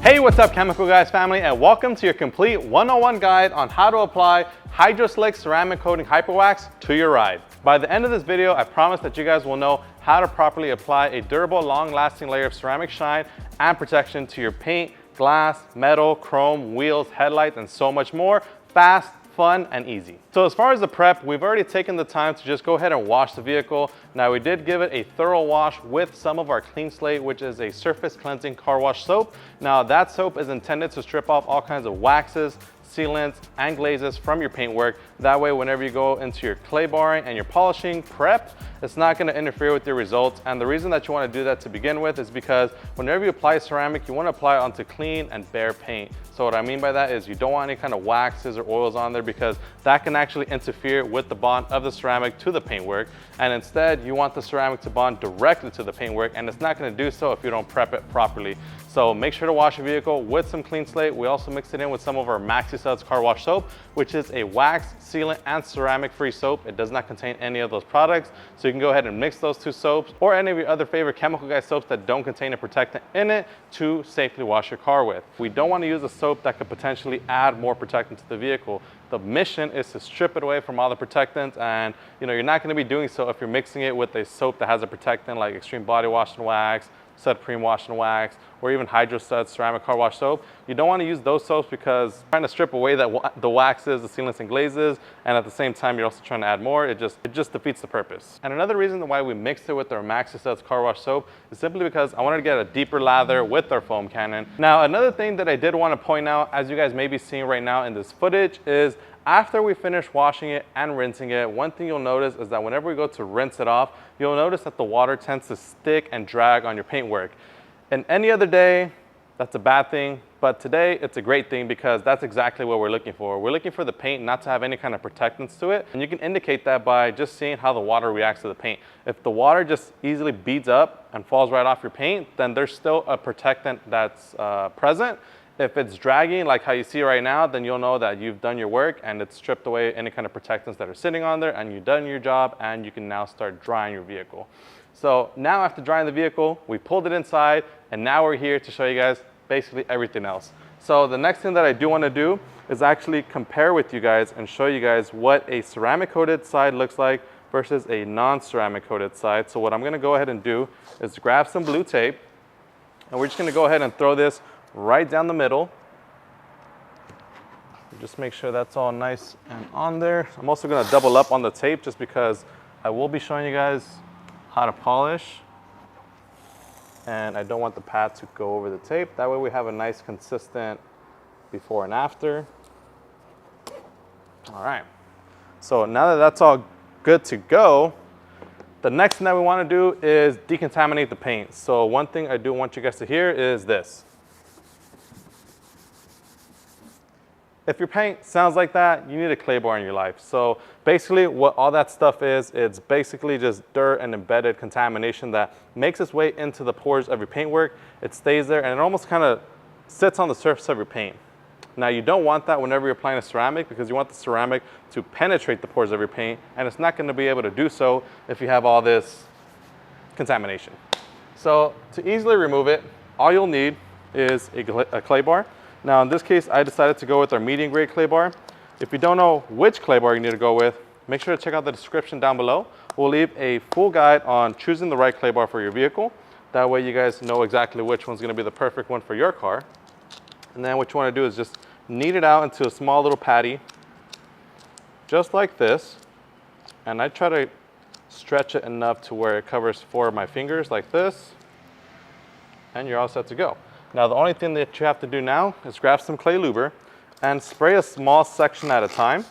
Hey, what's up Chemical Guys family, and welcome to your complete 101 guide on how to apply HydroSlick ceramic coating HyperWax to your ride. By the end of this video, I promise that you guys will know how to properly apply a durable, long-lasting layer of ceramic shine and protection to your paint, glass, metal, chrome, wheels, headlights, and so much more, fast, fun, and easy. So as far as the prep, we've already taken the time to just go ahead and wash the vehicle. Now we did give it a thorough wash with some of our Clean Slate, which is a surface cleansing car wash soap. Now that soap is intended to strip off all kinds of waxes, sealants, and glazes from your paintwork. That way, whenever you go into your clay barring and your polishing prep, it's not gonna interfere with your results. And the reason that you wanna do that to begin with is because whenever you apply ceramic, you wanna apply it onto clean and bare paint. So what I mean by that is you don't want any kind of waxes or oils on there because that can actually interfere with the bond of the ceramic to the paintwork. And instead, you want the ceramic to bond directly to the paintwork, and it's not gonna do so if you don't prep it properly. So make sure to wash your vehicle with some Clean Slate. We also mixed it in with some of our Maxi Suds car wash soap, which is a wax, sealant, and ceramic-free soap. It does not contain any of those products. So you can go ahead and mix those two soaps or any of your other favorite Chemical Guys soaps that don't contain a protectant in it to safely wash your car with. We don't want to use a soap that could potentially add more protectant to the vehicle. The mission is to strip it away from all the protectants, and you're not going to be doing so if you're mixing it with a soap that has a protectant like Extreme Body Wash and Wax, Supreme Wash and Wax, or even Hydro Suds ceramic car wash soap. You don't want to use those soaps because you're trying to strip away the waxes, the sealants, and glazes, and at the same time you're also trying to add more. It just defeats the purpose. And another reason why we mixed it with our Maxi Suds car wash soap is simply because I wanted to get a deeper lather with our foam cannon. Now another thing that I did want to point out, as you guys may be seeing right now in this footage, is after we finish washing it and rinsing it, one thing you'll notice is that whenever we go to rinse it off, you'll notice that the water tends to stick and drag on your paintwork. And any other day, that's a bad thing, but today it's a great thing because that's exactly what we're looking for. We're looking for the paint not to have any kind of protectants to it, and you can indicate that by just seeing how the water reacts to the paint. If the water just easily beads up and falls right off your paint, then there's still a protectant that's present. If it's dragging like how you see right now, then you'll know that you've done your work and it's stripped away any kind of protectants that are sitting on there, and you've done your job, and you can now start drying your vehicle. So now after drying the vehicle, we pulled it inside, and now we're here to show you guys basically everything else. So the next thing that I do want to do is actually compare with you guys and show you guys what a ceramic coated side looks like versus a non-ceramic coated side. So what I'm going to go ahead and do is grab some blue tape, and we're just going to go ahead and throw this right down the middle. Just make sure that's all nice and on there. I'm also going to double up on the tape just because I will be showing you guys how to polish, and I don't want the pad to go over the tape. That way we have a nice consistent before and after. All right, so now that that's all good to go, the next thing that we want to do is decontaminate the paint. So one thing I do want you guys to hear is this. If your paint sounds like that, you need a clay bar in your life. So basically what all that stuff is, it's basically just dirt and embedded contamination that makes its way into the pores of your paintwork. It stays there and it almost kind of sits on the surface of your paint. Now you don't want that whenever you're applying a ceramic, because you want the ceramic to penetrate the pores of your paint, and it's not going to be able to do so if you have all this contamination. So to easily remove it, all you'll need is a clay bar. Now in this case, I decided to go with our medium grade clay bar. If you don't know which clay bar you need to go with, make sure to check out the description down below. We'll leave a full guide on choosing the right clay bar for your vehicle. That way you guys know exactly which one's gonna be the perfect one for your car. And then what you wanna do is just knead it out into a small little patty, just like this. And I try to stretch it enough to where it covers 4 of my fingers like this. And you're all set to go. Now the only thing that you have to do now is grab some clay luber and spray a small section at a time.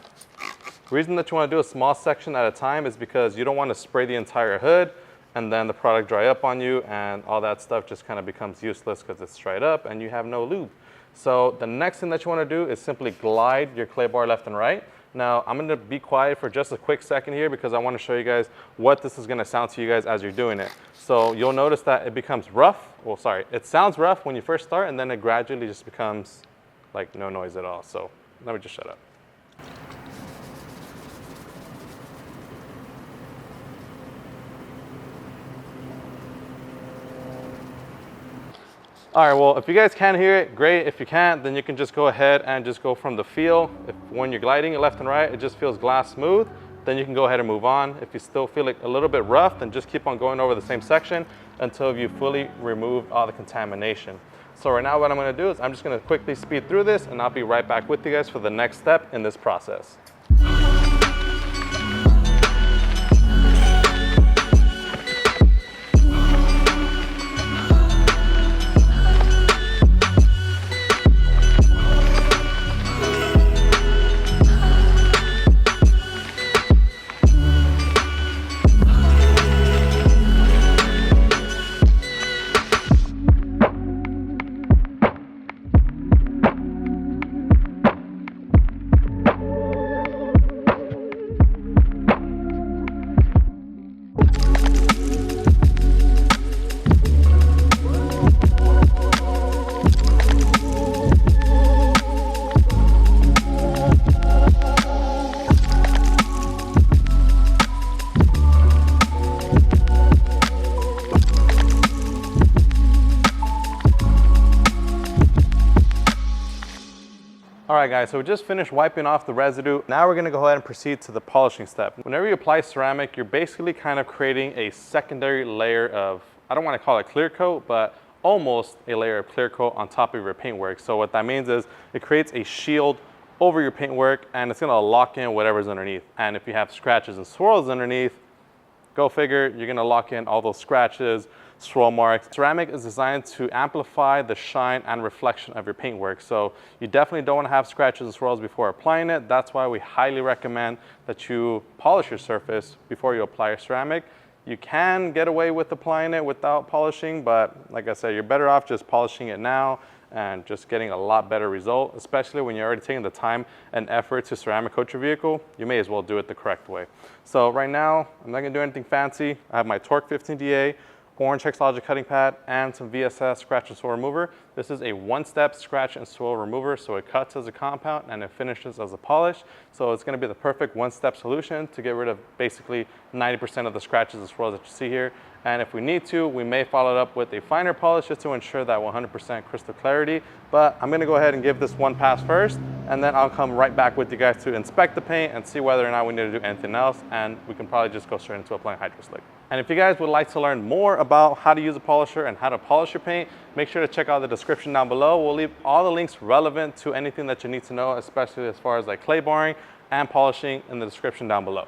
The reason that you want to do a small section at a time is because you don't want to spray the entire hood and then the product dry up on you and all that stuff just kind of becomes useless because it's dried up and you have no lube. So the next thing that you want to do is simply glide your clay bar left and right. Now I'm going to be quiet for just a quick second here because I want to show you guys what this is going to sound to you guys as you're doing it. So you'll notice that it becomes rough. Well, sorry, it sounds rough when you first start, and then it gradually just becomes like no noise at all. So let me just shut up. All right, well, if you guys can hear it, great. If you can't, then you can just go ahead and just go from the feel. If when you're gliding left and right, it just feels glass smooth, then you can go ahead and move on. If you still feel it a little bit rough, then just keep on going over the same section until you fully removed all the contamination. So right now what I'm gonna do is I'm just gonna quickly speed through this and I'll be right back with you guys for the next step in this process. All right guys, so we just finished wiping off the residue. Now we're gonna go ahead and proceed to the polishing step. Whenever you apply ceramic, you're basically kind of creating a secondary layer of, I don't wanna call it clear coat, but almost a layer of clear coat on top of your paintwork. So what that means is it creates a shield over your paintwork and it's gonna lock in whatever's underneath. And if you have scratches and swirls underneath, go figure, you're gonna lock in all those scratches, swirl marks. Ceramic is designed to amplify the shine and reflection of your paintwork. So you definitely don't wanna have scratches and swirls before applying it. That's why we highly recommend that you polish your surface before you apply your ceramic. You can get away with applying it without polishing, but like I said, you're better off just polishing it now and just getting a lot better result, especially when you're already taking the time and effort to ceramic coat your vehicle. You may as well do it the correct way. So right now, I'm not gonna do anything fancy. I have my Torque 15DA, orange Hex Logic cutting pad, and some VSS scratch and swirl remover. This is a one-step scratch and swirl remover, so it cuts as a compound and it finishes as a polish. So it's gonna be the perfect one-step solution to get rid of basically 90% of the scratches and swirls that you see here. And if we need to, we may follow it up with a finer polish just to ensure that 100% crystal clarity. But I'm gonna go ahead and give this one pass first, and then I'll come right back with you guys to inspect the paint and see whether or not we need to do anything else, and we can probably just go straight into applying HydroSlick. And if you guys would like to learn more about how to use a polisher and how to polish your paint, make sure to check out the description down below. We'll leave all the links relevant to anything that you need to know, especially as far as like clay barring and polishing in the description down below.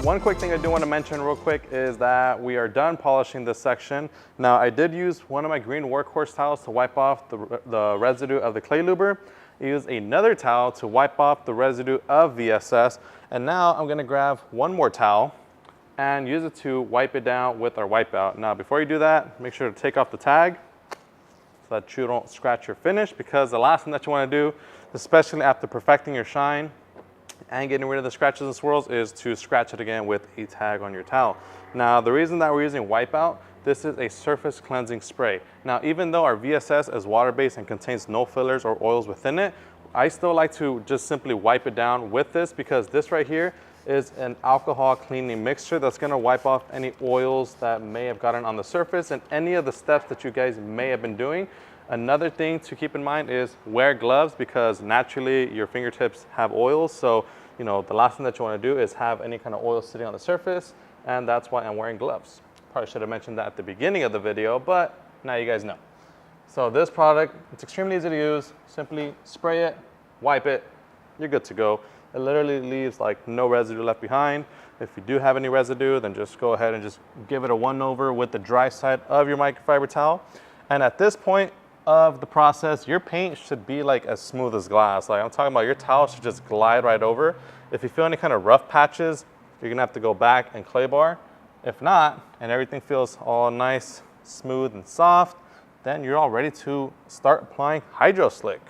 One quick thing I do want to mention real quick is that we are done polishing this section. Now I did use one of my green workhorse towels to wipe off the residue of the clay luber. I used another towel to wipe off the residue of VSS. And now I'm going to grab one more towel and use it to wipe it down with our wipeout. Now before you do that, make sure to take off the tag so that you don't scratch your finish, because the last thing that you want to do, especially after perfecting your shine and getting rid of the scratches and swirls, is to scratch it again with a tag on your towel. Now the reason that we're using wipeout, this is a surface cleansing spray. Now even though our VSS is water-based and contains no fillers or oils within it, I still like to just simply wipe it down with this, because this right here is an alcohol cleaning mixture that's gonna wipe off any oils that may have gotten on the surface and any of the steps that you guys may have been doing. Another thing to keep in mind is wear gloves, because naturally your fingertips have oils. So, you know, the last thing that you want to do is have any kind of oil sitting on the surface, and that's why I'm wearing gloves. Probably should have mentioned that at the beginning of the video, but now you guys know. So this product, it's extremely easy to use. Simply spray it, wipe it, you're good to go. It literally leaves like no residue left behind. If you do have any residue, then just go ahead and just give it a one over with the dry side of your microfiber towel. And at this point of the process, your paint should be like as smooth as glass. Like I'm talking about, your towel should just glide right over. If you feel any kind of rough patches, you're gonna have to go back and clay bar. If not, and everything feels all nice, smooth and soft, then you're all ready to start applying HydroSlick.